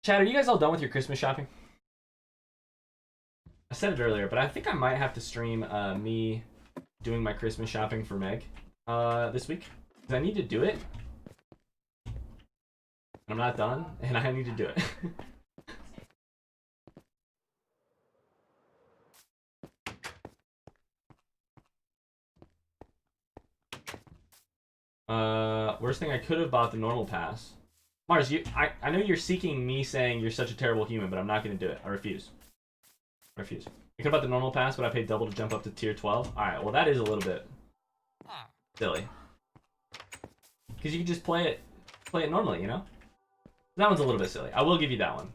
Chad, are you guys all done with your Christmas shopping? I said it earlier, but I think I might have to stream me doing my Christmas shopping for Meg this week. Because I need to do it. I'm not done, and I need to do it. Worst thing, I could have bought the normal pass. Mars, I know you're seeking me saying you're such a terrible human, but I'm not going to do it. I refuse. I refuse. I could have bought the normal pass, but I paid double to jump up to tier 12. Alright, well that is a little bit silly. Because you can just play it normally, you know? That one's a little bit silly. I will give you that one.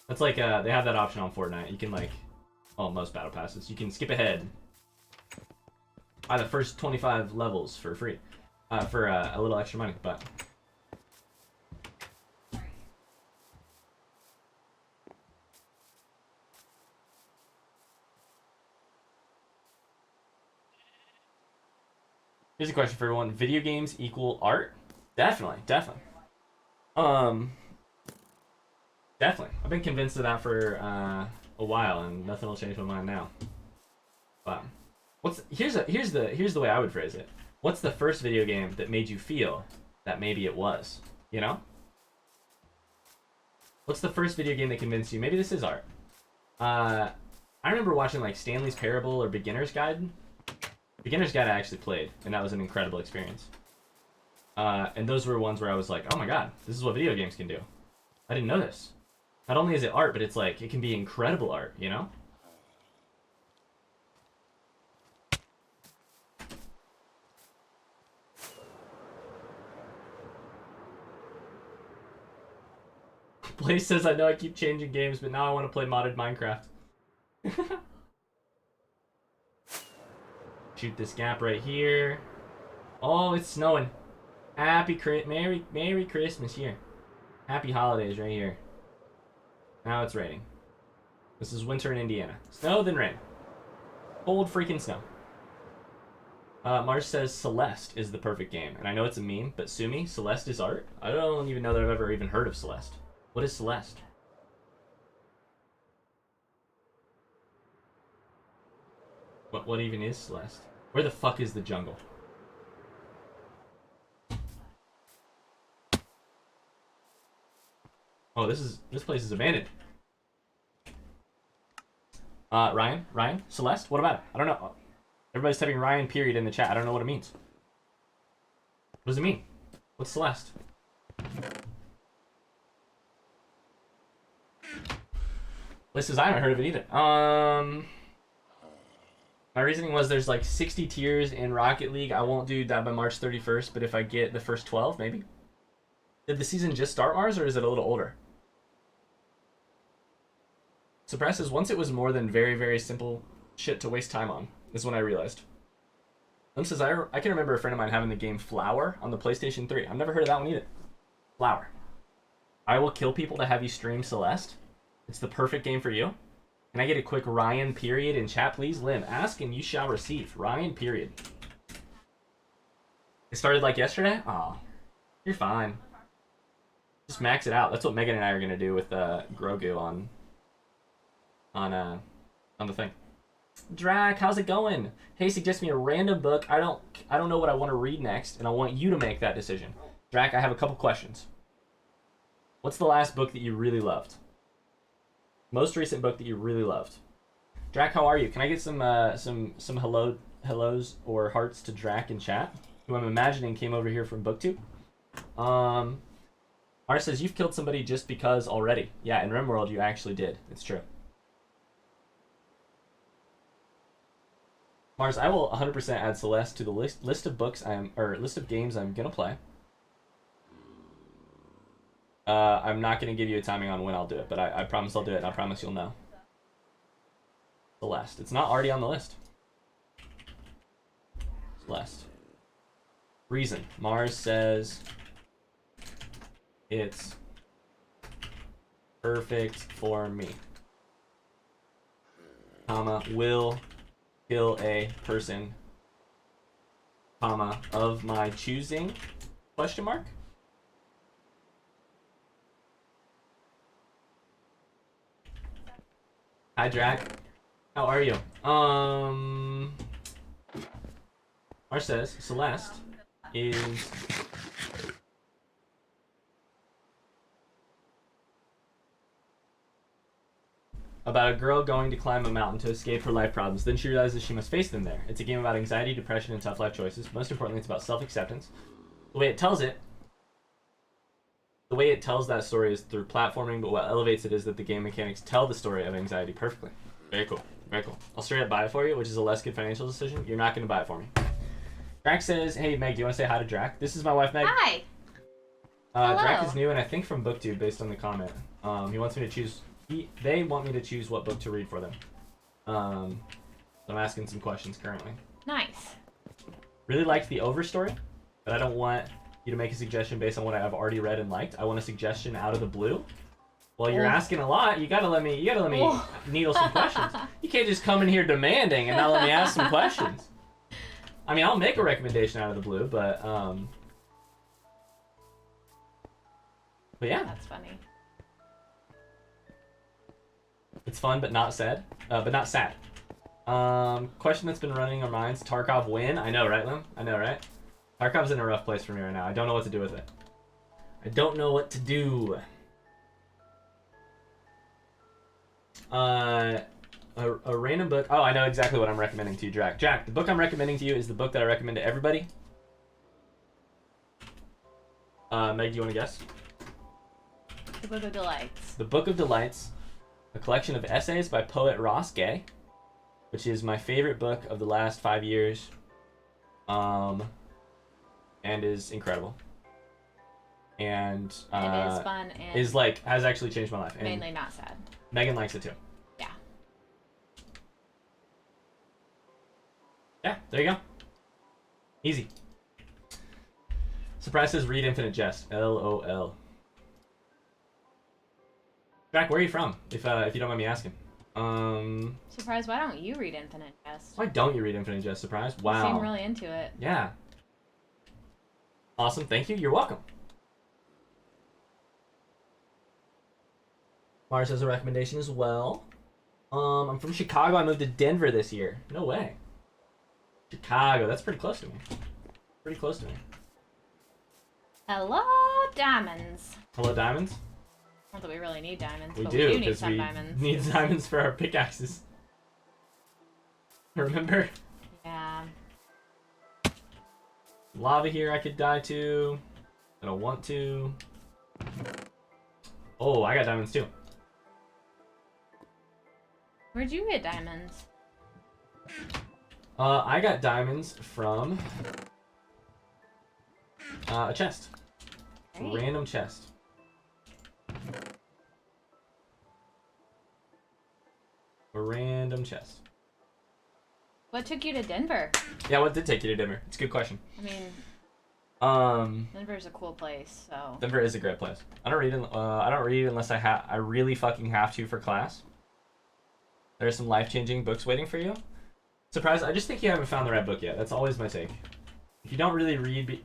That's like, they have that option on Fortnite. You can like, well, most battle passes. You can skip ahead. Buy the first 25 levels for free. For a little extra money, but... Here's a question for everyone. Video games equal art? Definitely, definitely. Definitely. I've been convinced of that for a while, and nothing will change my mind now. But here's the way I would phrase it. What's the first video game that made you feel that maybe it was? You know? What's the first video game that convinced you maybe this is art? I remember watching like Stanley's Parable or Beginner's Guide. Beginner's Guide I actually played, and that was an incredible experience. And those were ones where I was like, oh my god, this is what video games can do. I didn't know this. Not only is it art, but it's like, it can be incredible art, you know? Blaze says, I know I keep changing games, but now I want to play modded Minecraft. Shoot this gap right here. Oh, it's snowing. Merry Christmas here. Happy holidays right here. Now it's raining. This is winter in Indiana. Snow, then rain. Cold freaking snow. Mars says Celeste is the perfect game. And I know it's a meme, but sue me, Celeste is art? I don't even know that I've ever even heard of Celeste. What is Celeste? What even is Celeste? Where the fuck is the jungle? Oh, this place is abandoned. Ryan, Celeste, what about it? I don't know. Everybody's typing Ryan period in the chat. I don't know what it means. What does it mean? What's Celeste? Liz says I haven't heard of it either. My reasoning was there's like 60 tiers in Rocket League. I won't do that by March 31st, but if I get the first 12, maybe. Did the season just start, Mars, or is it a little older? Suppress says once it was more than very, very simple shit to waste time on, is when I realized. Lim says I can remember a friend of mine having the game Flower on the PlayStation 3. I've never heard of that one either. Flower. I will kill people to have you stream Celeste. It's the perfect game for you. Can I get a quick Ryan period in chat, please? Lim, ask and you shall receive. Ryan period. It started like yesterday? Aw, you're fine. Just max it out. That's what Megan and I are gonna do with Grogu on the thing. Drac, how's it going? Hey, suggest me a random book. I don't know what I want to read next, and I want you to make that decision. Drac, I have a couple questions. What's the last book that you really loved? Most recent book that you really loved. Drac, how are you? Can I get some hellos or hearts to Drac in chat, who I'm imagining came over here from BookTube? Mars says you've killed somebody just because already. Yeah, in RimWorld you actually did. It's true. Mars, I will 100% add Celeste to the list of books list of games I'm gonna play. I'm not gonna give you a timing on when I'll do it, but I promise I'll do it, and I promise you'll know. Celeste. It's not already on the list. Celeste. Reason. Mars says it's perfect for me. Comma, will kill a person, comma, of my choosing, question mark? Hi, Drac. How are you? Mar says Celeste is about a girl going to climb a mountain to escape her life problems. Then she realizes she must face them there. It's a game about anxiety, depression, and tough life choices. Most importantly, it's about self-acceptance. The way it tells that story is through platforming, but what elevates it is that the game mechanics tell the story of anxiety perfectly. Very cool. Very cool. I'll straight up buy it for you, which is a less good financial decision. You're not going to buy it for me. Drac says, hey, Meg, do you want to say hi to Drac? This is my wife, Meg. Hi. Hello. Drac is new, and I think from BookTube, based on the comment. He wants me to choose... They want me to choose what book to read for them. So I'm asking some questions currently. Nice. Really liked the Overstory, but I don't want you to make a suggestion based on what I've already read and liked. I want a suggestion out of the blue. Well, you're asking a lot. You gotta let me needle some questions. You can't just come in here demanding and not let me ask some questions. I mean, I'll make a recommendation out of the blue, but yeah. That's funny. It's fun, but not sad. Question that's been running our minds: Tarkov win? I know, right, Lim? I know, right? Tarkov's in a rough place for me right now. I don't know what to do with it. I don't know what to do. A random book. Oh, I know exactly what I'm recommending to you, Drac. Jack, the book I'm recommending to you is the book that I recommend to everybody. Meg, do you want to guess? The Book of Delights. The Book of Delights, a collection of essays by poet Ross Gay, which is my favorite book of the last 5 years, and is incredible. And it is fun and is like has actually changed my life. Mainly not sad. Megan likes it too. Yeah. Yeah, there you go. Easy. Surprise says read Infinite Jest. LOL. Jack, where are you from? If you don't mind me asking. Surprise, why don't you read Infinite Jest? Why don't you read Infinite Jest? Surprise. Wow. You seem really into it. Yeah. Awesome. Thank you. You're welcome. Mars has a recommendation as well. I'm from Chicago. I moved to Denver this year. No way. Chicago. That's pretty close to me. Pretty close to me. Hello, diamonds. Hello, diamonds. Not that we really need diamonds, We but do need because some we diamonds. need diamonds for our pickaxes. Remember? Yeah. Lava here I could die to. I don't want to. Oh, I got diamonds too. Where'd you get diamonds? I got diamonds from a chest. Great. A random chest. A random chest. What took you to Denver? Yeah, what did take you to Denver? It's a good question. I mean, Denver's a cool place, so. Denver is a great place. I don't read. I don't read unless I really fucking have to for class. There are some life-changing books waiting for you. Surprise! I just think you haven't found the right book yet. That's always my take. If you don't really read,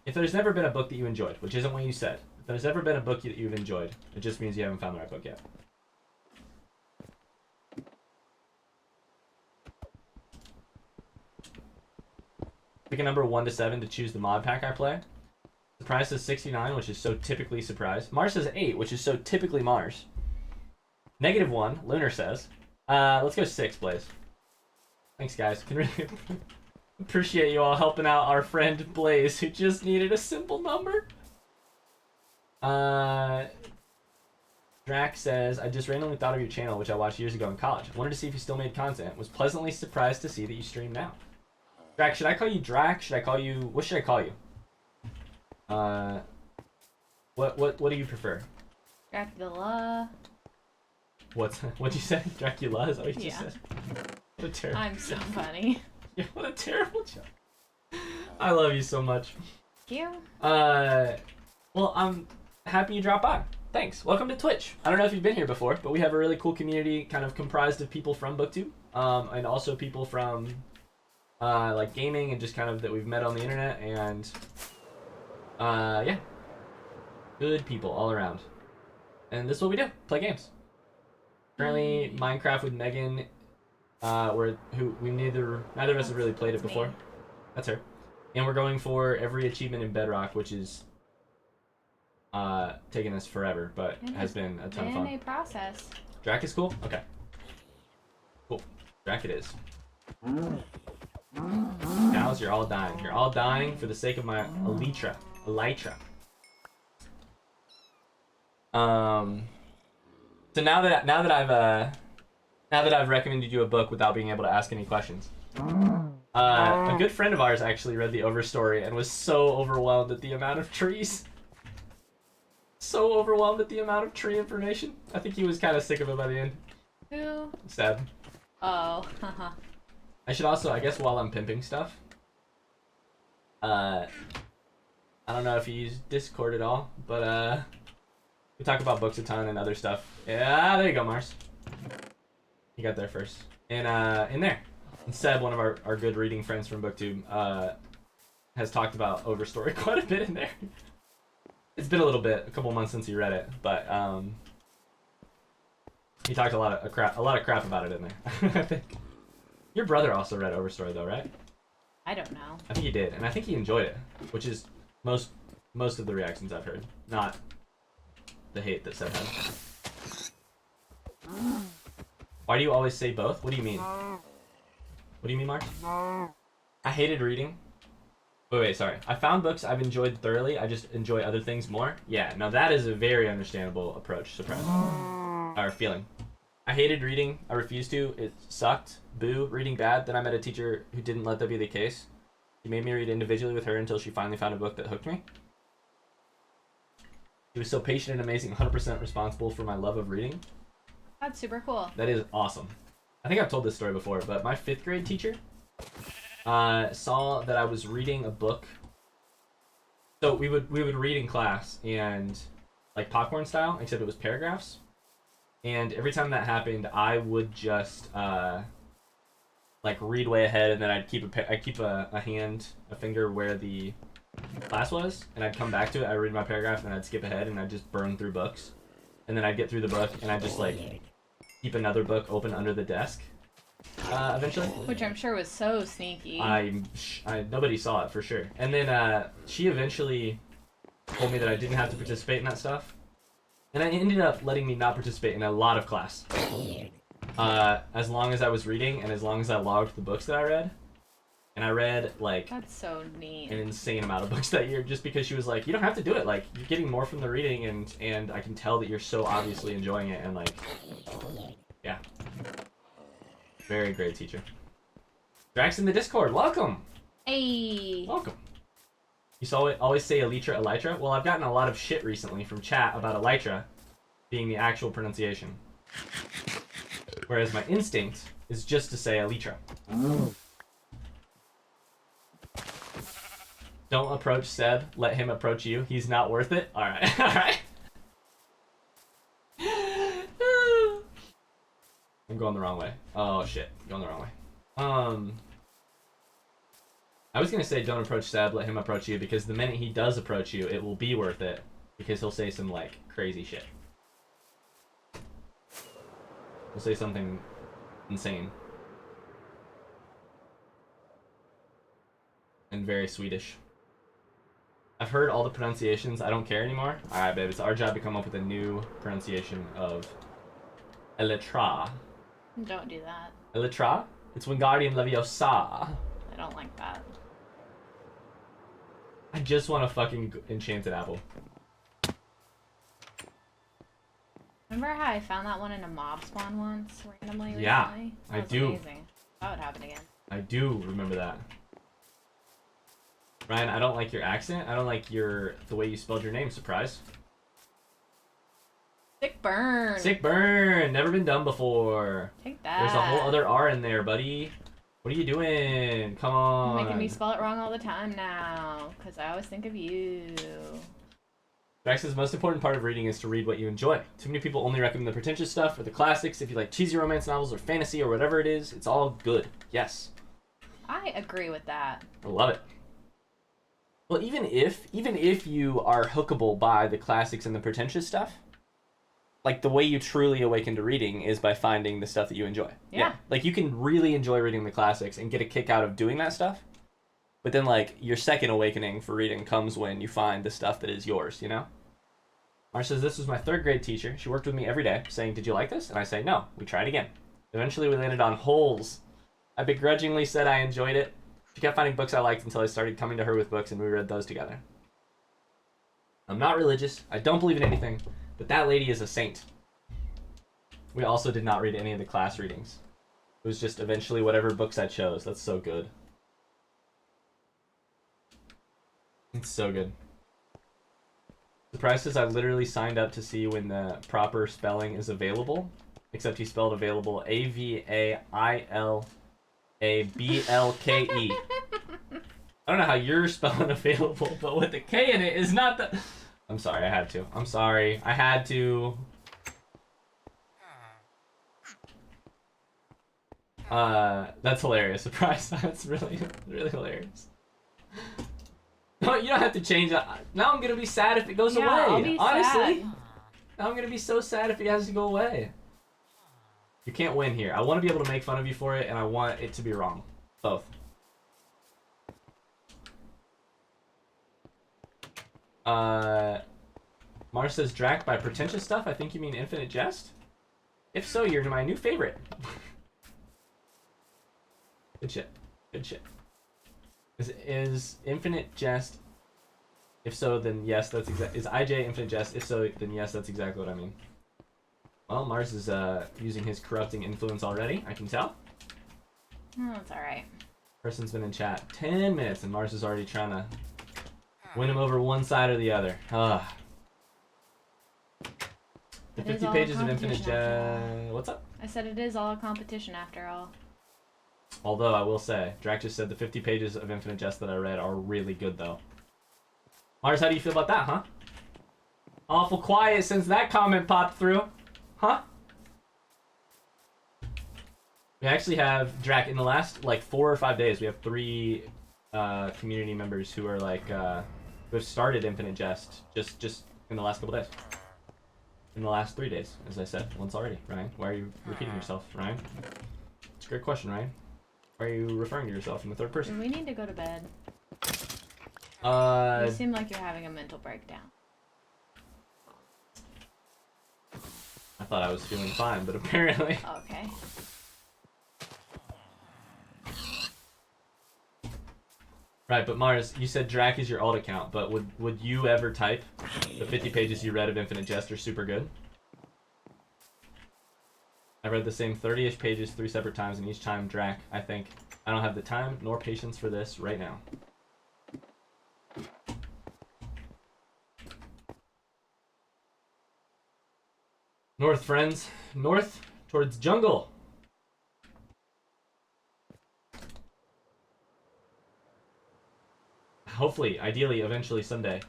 if there's never been a book that you enjoyed, which isn't what you said, if there's ever been a book that you've enjoyed, it just means you haven't found the right book yet. Pick a number 1 to 7 to choose the mod pack I play. Surprise says 69, which is so typically Surprise. Mars says 8, which is so typically Mars. -1, Lunar says. Let's go 6, Blaze. Thanks, guys. Can really appreciate you all helping out our friend Blaze, who just needed a simple number. Drac says, I just randomly thought of your channel, which I watched years ago in college. I wanted to see if you still made content. Was pleasantly surprised to see that you stream now. Drac, should I call you Drac? Should I call you... What should I call you? What do you prefer? Dracula. What'd you say? Dracula? Is that what you just said? What a terrible I'm so funny. Yeah, what a terrible joke. I love you so much. Thank you. Well, I'm happy you dropped by. Thanks. Welcome to Twitch. I don't know if you've been here before, but we have a really cool community kind of comprised of people from BookTube, and also people from like gaming and just kind of that we've met on the internet, and yeah, good people all around. And this is what we do: play games. Currently, Minecraft with Megan, neither of us have really played it before. Me. That's her. And we're going for every achievement in Bedrock, which is taking us forever, but has been a ton of fun. In a process. Drac is cool? Okay. Cool. Drac it is. Cows, you're all dying. You're all dying for the sake of my Elytra. Elytra. So now that I've recommended you a book without being able to ask any questions, a good friend of ours actually read the overstory and was so overwhelmed at the amount of trees. So overwhelmed at the amount of tree information. I think he was kind of sick of it by the end. Who? Seb. Oh, haha. I should also, I guess, while I'm pimping stuff, I don't know if you use Discord at all, but we talk about books a ton and other stuff. Yeah, there you go, Mars. You got there first. And in there, and Seb, one of our good reading friends from BookTube, has talked about Overstory quite a bit in there. It's been a couple months since he read it, but he talked a lot of crap about it in there. I think your brother also read Overstory though, right? I don't know. I think he did, and I think he enjoyed it, which is most of the reactions I've heard, not the hate that Seb had. Why do you always say both? What do you mean? What do you mean, Mark? I hated reading. Wait, sorry. I found books I've enjoyed thoroughly. I just enjoy other things more. Yeah, no, that is a very understandable approach. Surprise. Or feeling. I hated reading. I refused to. It sucked. Boo. Reading bad. Then I met a teacher who didn't let that be the case. She made me read individually with her until she finally found a book that hooked me. She was so patient and amazing, 100% responsible for my love of reading. That's super cool. That is awesome. I think I've told this story before, but my 5th grade teacher saw that I was reading a book. So we would read in class, and like popcorn style, except it was paragraphs. And every time that happened, I would just like read way ahead, and then I'd keep a finger where the class was, and I'd come back to it. I'd read my paragraph, and I'd skip ahead, and I'd just burn through books, and then I'd get through the book, and I'd just like keep another book open under the desk. Eventually, which I'm sure was so sneaky. Nobody saw it for sure. And then she eventually told me that I didn't have to participate in that stuff, and I ended up letting me not participate in a lot of class, as long as I was reading and as long as I logged the books that I read. And I read like that's so neat. An insane amount of books that year, just because she was like, you don't have to do it. Like, you're getting more from the reading, and I can tell that you're so obviously enjoying it, and like, yeah. Very great teacher. Drax in the Discord, welcome! Hey! Welcome. You always say Elytra? Well, I've gotten a lot of shit recently from chat about Elytra being the actual pronunciation. Whereas my instinct is just to say Elytra. Don't approach Seb, let him approach you. He's not worth it? Alright, alright. I'm going the wrong way. Oh shit, going the wrong way. I was gonna say don't approach Seb, let him approach you, because the minute he does approach you, it will be worth it, because he'll say some like crazy shit. He'll say something insane. And very Swedish. I've heard all the pronunciations, I don't care anymore. Alright babe, it's our job to come up with a new pronunciation of Elytra. Don't do that. Elytra? It's Wingardium Leviosa. I don't like that. I just want a fucking enchanted apple. Remember how I found that one in a mob spawn once, randomly recently? Yeah, That was do. Amazing. That would happen again. I do remember that. Ryan, I don't like your accent. I don't like the way you spelled your name. Surprise. Sick burn. Sick burn. Never been done before. Take that. There's a whole other R in there, buddy. What are you doing? Come on. You're making me spell it wrong all the time now, because I always think of you. Drax's most important part of reading is to read what you enjoy. Too many people only recommend the pretentious stuff or the classics. If you like cheesy romance novels or fantasy or whatever it is, it's all good. Yes. I agree with that. I love it. Well, even if you are hookable by the classics and the pretentious stuff, like the way you truly awaken to reading is by finding the stuff that you enjoy. Yeah. Like you can really enjoy reading the classics and get a kick out of doing that stuff. But then like your second awakening for reading comes when you find the stuff that is yours, you know? Mars says, this was my third grade teacher. She worked with me every day, saying, did you like this? And I say, no. We tried again. Eventually we landed on Holes. I begrudgingly said I enjoyed it. She kept finding books I liked until I started coming to her with books and we read those together. I'm not religious. I don't believe in anything. But that lady is a saint. We also did not read any of the class readings. It was just eventually whatever books I chose. That's so good. It's so good. Surprised says I literally signed up to see when the proper spelling is available. Except he spelled available AVAILABLKE. I don't know how you're spelling available, but with the K in it is not the... I'm sorry, I had to. I'm sorry. I had to. That's hilarious. Surprise. That's really, really hilarious. No, you don't have to change it. Now I'm gonna be sad if it goes away. I'll be Honestly. sad. Now I'm gonna be so sad if it has to go away. You can't win here. I want to be able to make fun of you for it, and I want it to be wrong. Both. Mars says, Drac, by pretentious stuff, I think you mean Infinite Jest? If so, you're my new favorite. Good shit. Good shit. Is Infinite Jest? If so, then yes, that's exact. Is IJ Infinite Jest? If so, then yes, that's exactly what I mean. Well, Mars is using his corrupting influence already, I can tell. Oh, that's alright. Person's been in chat 10 minutes and Mars is already trying to win him over one side or the other. Ugh. The 50 pages of Infinite Jest. What's up? I said it is all a competition after all. Although I will say, Drac just said the 50 pages of Infinite Jest that I read are really good though. Mars, how do you feel about that, huh? Awful quiet since that comment popped through. Huh? We actually have, Drac, in the last like 4 or 5 days, we have 3 community members who are like, who have started Infinite Jest just in the last couple days. In the last 3 days, as I said once already. Ryan, why are you repeating yourself, Ryan? It's a great question, Ryan. Why are you referring to yourself in the third person? We need to go to bed. You seem like you're having a mental breakdown. I thought I was feeling fine, but apparently... Okay. Right, but Mars, you said Drac is your alt account, but would you ever type the 50 pages you read of Infinite Jest are super good? I read the same 30-ish pages 3 separate times, and each time, Drac, I think, I don't have the time nor patience for this right now. North, friends. North towards jungle. Hopefully, ideally, eventually, someday.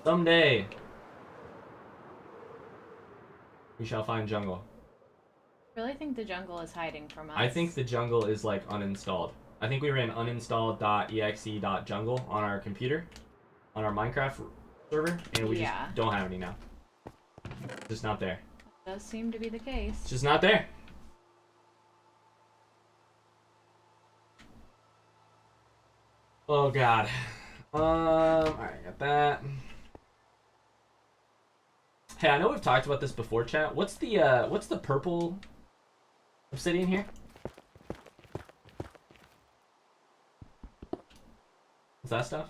Someday! We shall find jungle. I really think the jungle is hiding from us. I think the jungle is, like, uninstalled. I think we ran uninstall.exe.jungle on our computer, on our Minecraft server, and we just don't have any now. It's just not there. That does seem to be the case. It's just not there. Oh, God. Alright, got that. Hey, I know we've talked about this before, chat. What's the purple obsidian here? What's that stuff?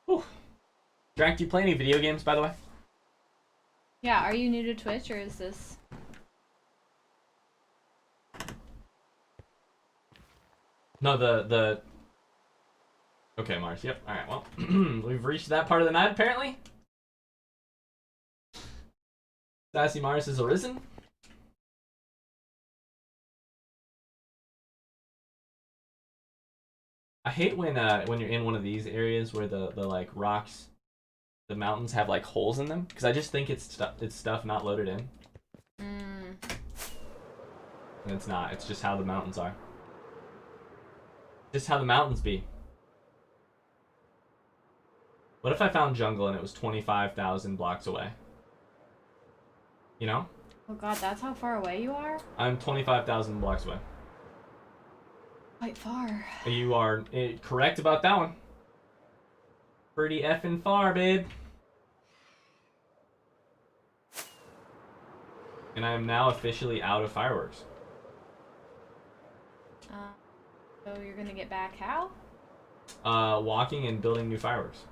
Whew. Drac, do you play any video games, by the way? Yeah, are you new to Twitch, or is this... No, the... Okay, Mars, yep. Alright, well, we've reached that part of the night, apparently. Sassy Mars has arisen. I hate when you're in one of these areas where the like rocks, the mountains have like holes in them, because I just think it's stuff not loaded in. And it's not. It's just how the mountains are. Just how the mountains be. What if I found jungle and it was 25,000 blocks away? You know? Oh god, that's how far away you are? I'm 25,000 blocks away. Quite far. You are correct about that one. Pretty effing far, babe. And I am now officially out of fireworks. So you're gonna get back how? Walking and building new fireworks.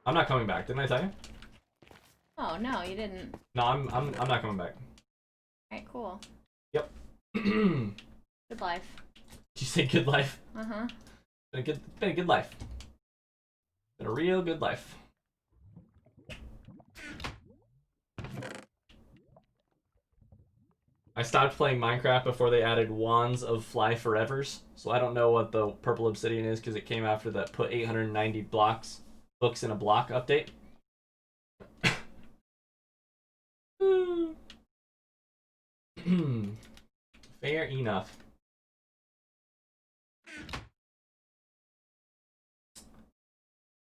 I'm not coming back. Didn't I tell you? Oh no, you didn't. No, I'm not coming back. Alright, cool. Yep. Good life. Did you say good life? Uh-huh. Been a good life. Been a real good life. I stopped playing Minecraft before they added Wands of Fly Forevers, so I don't know what the purple obsidian is because it came after the put 890 books in a block update. Fair enough.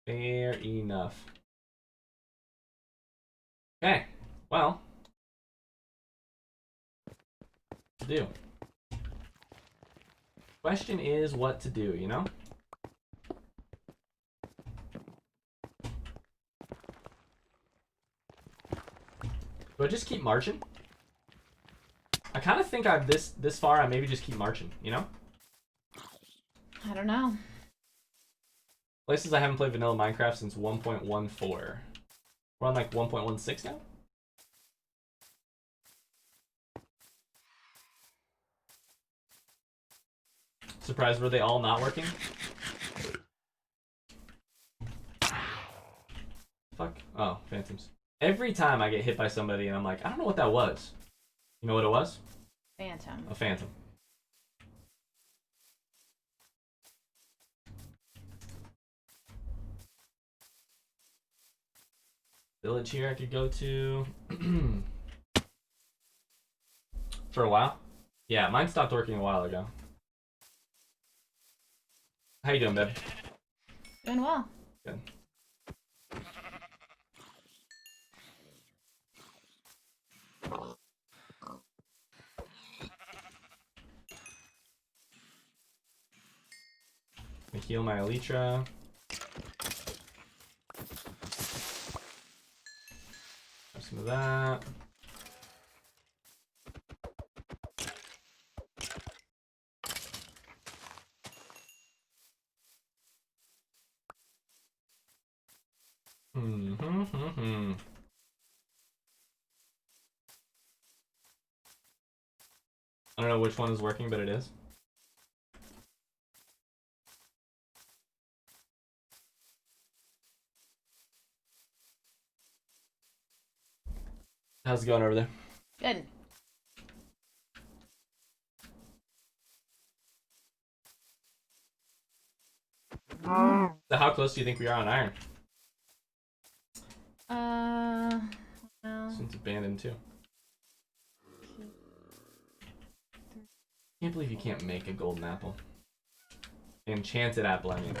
Fair enough. Okay, well, to do. Question is what to do, you know? Do I just keep marching? I kind of think I'm this far. I maybe just keep marching, you know? I don't know. Places I haven't played vanilla Minecraft since 1.14. We're on like 1.16 now? Surprised, were they all not working? Fuck. Oh, phantoms. Every time I get hit by somebody and I'm like, I don't know what that was. You know what it was? Phantom. A phantom. Village here I could go to. For a while? Yeah, mine stopped working a while ago. How you doing, babe? Doing well. Good. I heal my Elytra. Have some of that. I don't know which one is working, but it is. How's it going over there? Good. So how close do you think we are on iron? Well. Since abandoned too. Can't believe you can't make a golden apple. Enchanted apple, I mean.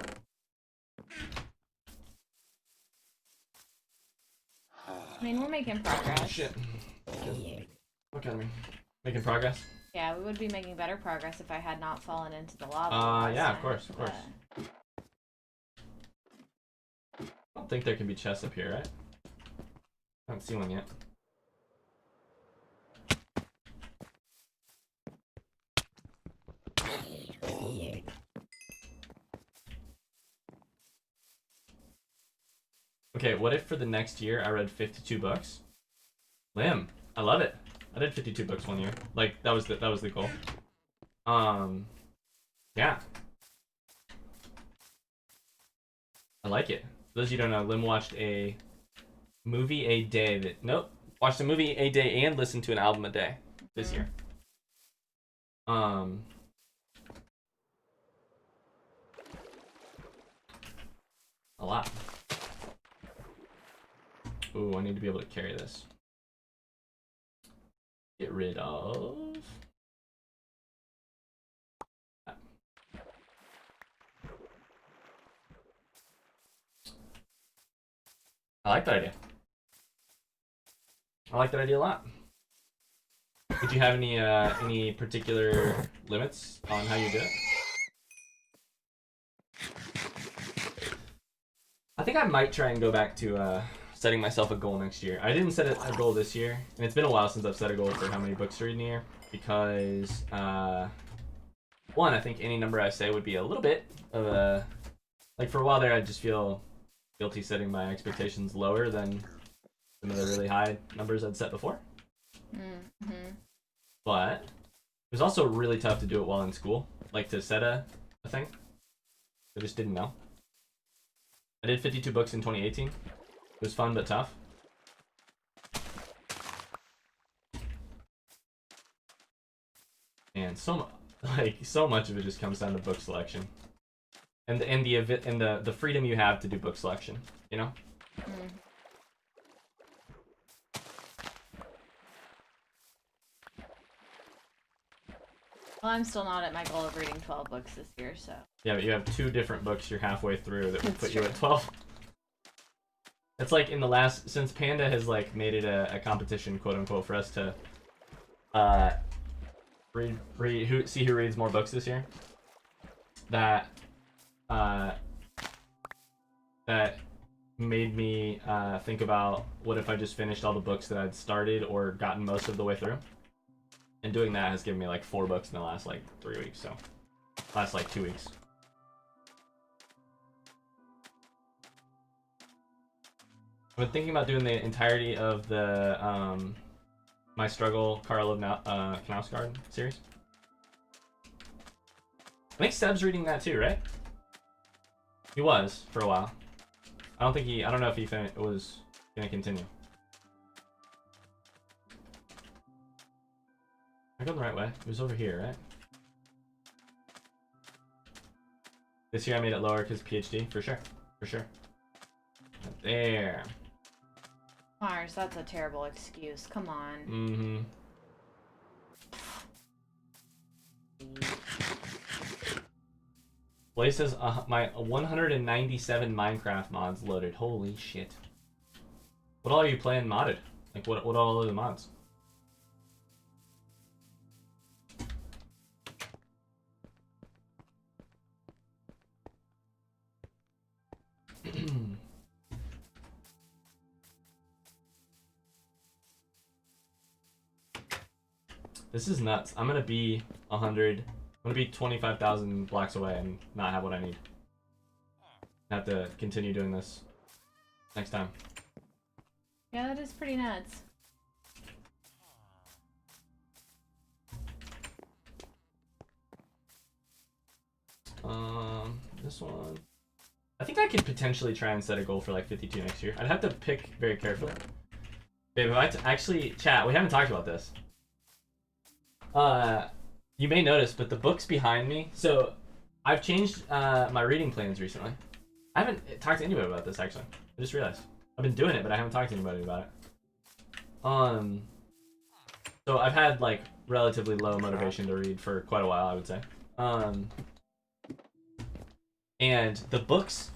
I mean, we're making progress. Shit. Look at me. Making progress? Yeah, we would be making better progress if I had not fallen into the lava. Yeah, of course, of course. I don't think there can be chests up here, right? I haven't seen one yet. Okay, what if for the next year I read 52 books? Limb. I love it. I did 52 books one year. Like that was the goal. Yeah. I like it. For those of you who don't know, Lim watched a movie a day watched a movie a day and listened to an album a day this year. A lot. Ooh, I need to be able to carry this. Get rid of I like that idea. I like that idea a lot. Would you have any particular limits on how you do it? I think I might try and go back to setting myself a goal next year. I didn't set a goal this year, and it's been a while since I've set a goal for how many books to read in a year, because one, I think any number I say would be a little bit of a, like for a while there I'd just feel guilty setting my expectations lower than some of the really high numbers I'd set before. Mm-hmm. But it was also really tough to do it while in school, like to set a thing. I just didn't know. I did 52 books in 2018. It was fun but tough. And so much of it just comes down to book selection, and the freedom you have to do book selection. You know. Mm. Well, I'm still not at my goal of reading 12 books this year, so. Yeah, but you have 2 different books you're halfway through that would That's put you true. at 12. It's like in the last, since Panda has like made it a competition, quote unquote, for us to see who reads more books this year. That made me think about what if I just finished all the books that I'd started or gotten most of the way through. And doing that has given me like 4 books in the last like 3 weeks, so last like 2 weeks. I've been thinking about doing the entirety of the My Struggle Karl of Knausgaard series. I think Seb's reading that too, right? He was for a while. I don't know if he was gonna continue. I go the right way. It was over here, right? This year I made it lower because PhD, for sure. For sure. There. Mars, that's a terrible excuse. Come on. Mm-hmm. Blaze says my 197 Minecraft mods loaded. Holy shit. What all are you playing modded? Like what all are the mods? This is nuts. I'm gonna be 25,000 blocks away and not have what I need. I have to continue doing this next time. Yeah, that is pretty nuts. This one. I think I could potentially try and set a goal for like 52 next year. I'd have to pick very carefully. Babe, actually, chat, we haven't talked about this. You may notice, but the books behind me. So, I've changed my reading plans recently. I haven't talked to anybody about this actually. I just realized I've been doing it, but I haven't talked to anybody about it. So I've had like relatively low motivation to read for quite a while, I would say. And the books.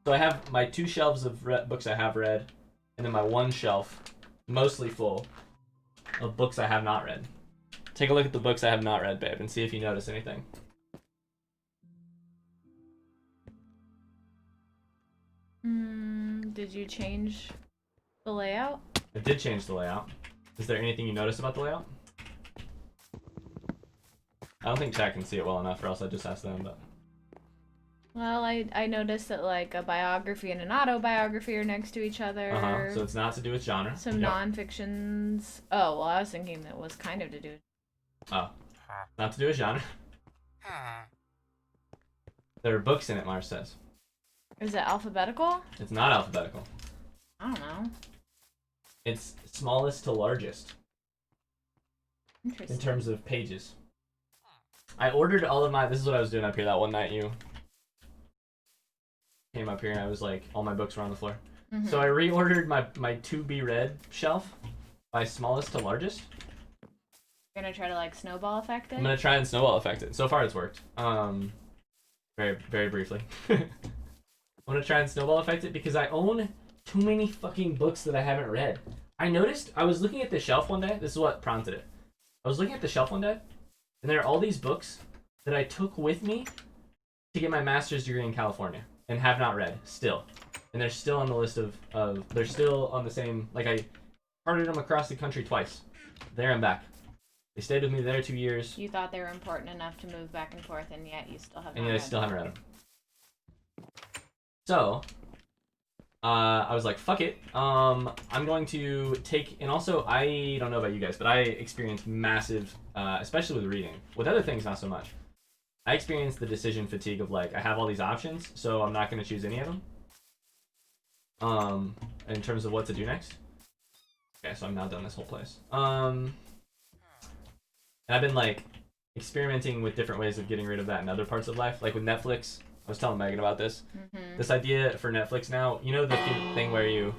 So I have my 2 shelves of books I have read, and then my 1 shelf, mostly full, of books I have not read. Take a look at the books I have not read, babe, and see if you notice anything. Did you change the layout? I did change the layout. Is there anything you notice about the layout? I don't think chat can see it well enough, or else I'd just ask them, but... Well, I noticed that like a biography and an autobiography are next to each other. So it's not to do with genre. Some non-fictions. Oh, well, I was thinking that was kind of to do. Oh, not to do with genre. There are books in it, Mars says. Is it alphabetical? It's not alphabetical. I don't know. It's smallest to largest. Interesting. In terms of pages. I ordered all of my... This is what I was doing up here that one night you came up here and I was like, all my books were on the floor. Mm-hmm. So I reordered my to-be-read shelf by smallest to largest. You're gonna try to like snowball effect it? I'm gonna try and snowball effect it. So far it's worked. Very, very briefly. I'm gonna try and snowball effect it because I own too many fucking books that I haven't read. I noticed, I was looking at the shelf one day. This is what prompted it. I was looking at the shelf one day, and there are all these books that I took with me to get my master's degree in California and have not read still. And they're still on the list of they're still on the same, like I carted them across the country twice. There and back. They stayed with me there 2 years. You thought they were important enough to move back and forth, and yet you still haven't. And yet I still haven't read them. So, I was like, fuck it. I'm going to take, and also I don't know about you guys, but I experienced massive, especially with reading. With other things, not so much. I experienced the decision fatigue of like, I have all these options, so I'm not going to choose any of them. In terms of what to do next. Okay, so I'm now done this whole place. And I've been like experimenting with different ways of getting rid of that in other parts of life. Like with Netflix, I was telling Megan about this. Mm-hmm. This idea for Netflix now, you know the thing where you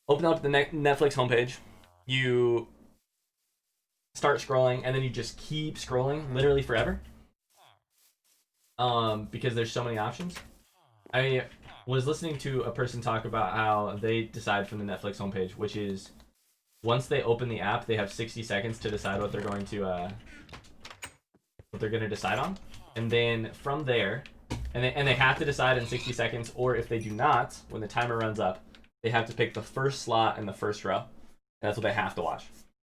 open up the Netflix homepage, you start scrolling, and then you just keep scrolling literally forever. Because there's so many options. I was listening to a person talk about how they decide from the Netflix homepage, which is once they open the app, they have 60 seconds to decide what they're going to decide on, and then from there, and they have to decide in 60 seconds, or if they do not, when the timer runs up, they have to pick the first slot in the first row. That's what they have to watch,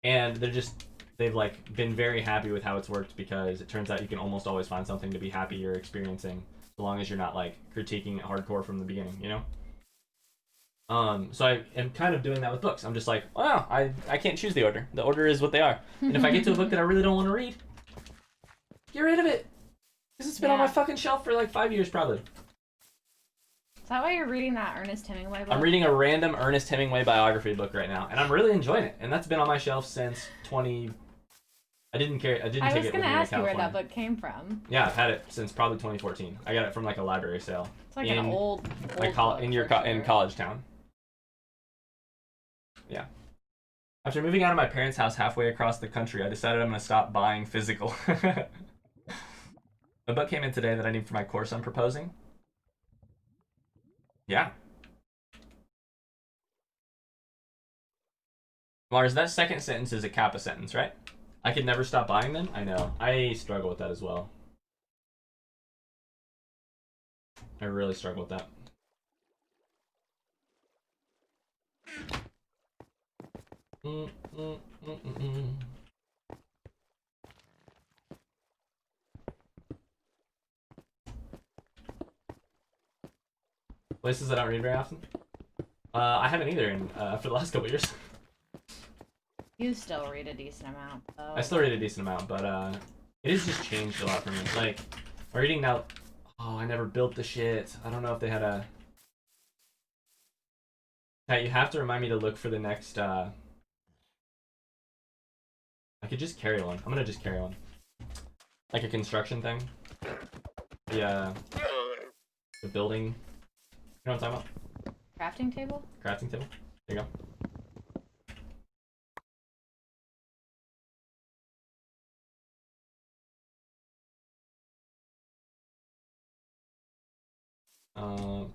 and they've like been very happy with how it's worked because it turns out you can almost always find something to be happy you're experiencing, so long as you're not like critiquing it hardcore from the beginning, you know. So I am kind of doing that with books. I'm just like, wow, I can't choose the order. The order is what they are. And if I get to a book that I really don't want to read, get rid of it. Because it's been on my fucking shelf for like 5 years probably. Is that why you're reading that Ernest Hemingway book? I'm reading a random Ernest Hemingway biography book right now, and I'm really enjoying it. And that's been on my shelf since I didn't take it with me to California. I was going to ask you where that book came from. Yeah, I've had it since probably 2014. I got it from like a library sale. It's like an old like book in College Town. Yeah. After moving out of my parents' house halfway across the country, I decided I'm going to stop buying physical. A book came in today that I need for my course I'm proposing. Yeah. Mars, that second sentence is a Kappa sentence, right? I could never stop buying them? I know. I struggle with that as well. I really struggle with that. Places I don't read very often. I haven't either for the last couple years. You still read a decent amount, though. I still read a decent amount, but it has just changed a lot for me. Like, I'm reading now. Oh, I never built the shit. I don't know if they had a. Hey, you have to remind me to look for the next. I could just carry one. I'm gonna just carry one. Like a construction thing. Yeah. The building. You know what I'm talking about? Crafting table? Crafting table. There you go.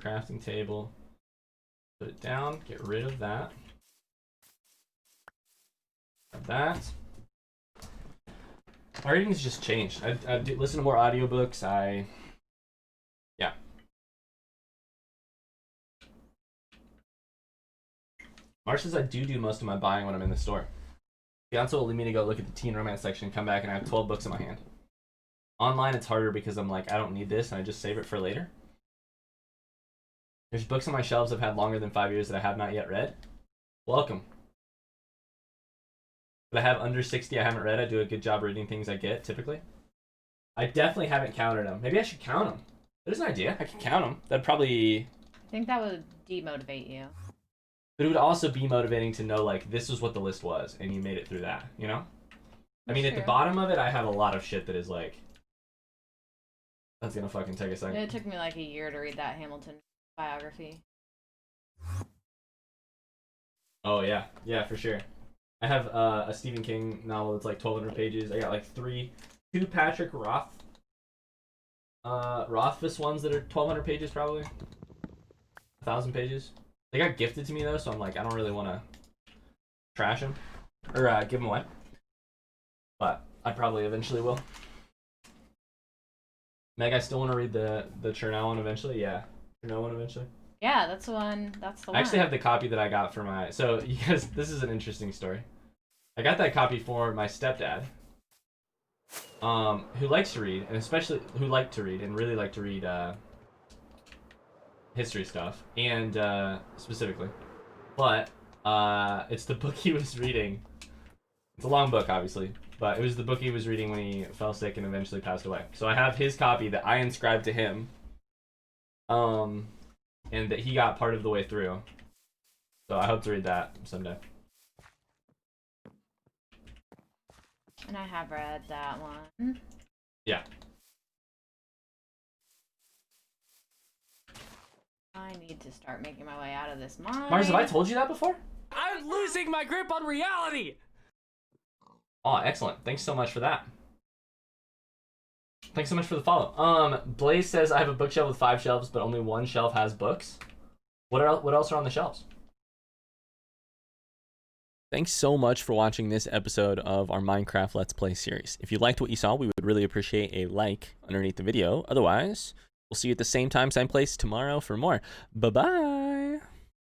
Crafting table. Put it down. Get rid of that. Grab that. My reading's just changed. I do listen to more audiobooks. Yeah. Marsh says I do most of my buying when I'm in the store. Fiance will lead me to go look at the teen romance section, come back, and I have 12 books in my hand. Online, it's harder because I'm like, I don't need this, and I just save it for later. There's books on my shelves I've had longer than 5 years that I have not yet read. Welcome. But I have under 60 I haven't read. I do a good job reading things I get, typically. I definitely haven't counted them. Maybe I should count them. There's an idea. I can count them. That'd probably... I think that would demotivate you. But it would also be motivating to know, like, this is what the list was, and you made it through that, you know? I mean, at the bottom of it, I have a lot of shit that is, like... That's gonna fucking take a second. It took me, like, a year to read that Hamilton biography. Oh, yeah. Yeah, for sure. I have a Stephen King novel that's, like, 1,200 pages. I got, like, two Patrick Rothfuss ones that are 1,200 pages, probably. 1,000 pages. They got gifted to me though, so I'm like, I don't really want to trash them or give them away. But I probably eventually will. Meg, I still want to read the Chernow one eventually. Yeah, Chernow one eventually. Yeah, that's the one. That's the one. I actually have the copy that I got for my. So you guys, this is an interesting story. I got that copy for my stepdad, who likes to read, and especially who liked to read and really liked to read history stuff, and specifically, but it's the book he was reading. It's a long book, obviously, but it was the book he was reading when he fell sick and eventually passed away. So I have his copy that I inscribed to him, and that he got part of the way through. So I hope to read that someday. And I have read that one. Yeah. I need to start making my way out of this mine. Mars, have I told you that before? I'm losing my grip on reality! Oh, excellent. Thanks so much for that. Thanks so much for the follow. Blaze says, I have a bookshelf with 5 shelves, but only 1 shelf has books. What else are on the shelves? Thanks so much for watching this episode of our Minecraft Let's Play series. If you liked what you saw, we would really appreciate a like underneath the video. Otherwise, we'll see you at the same time, same place tomorrow for more. Bye-bye!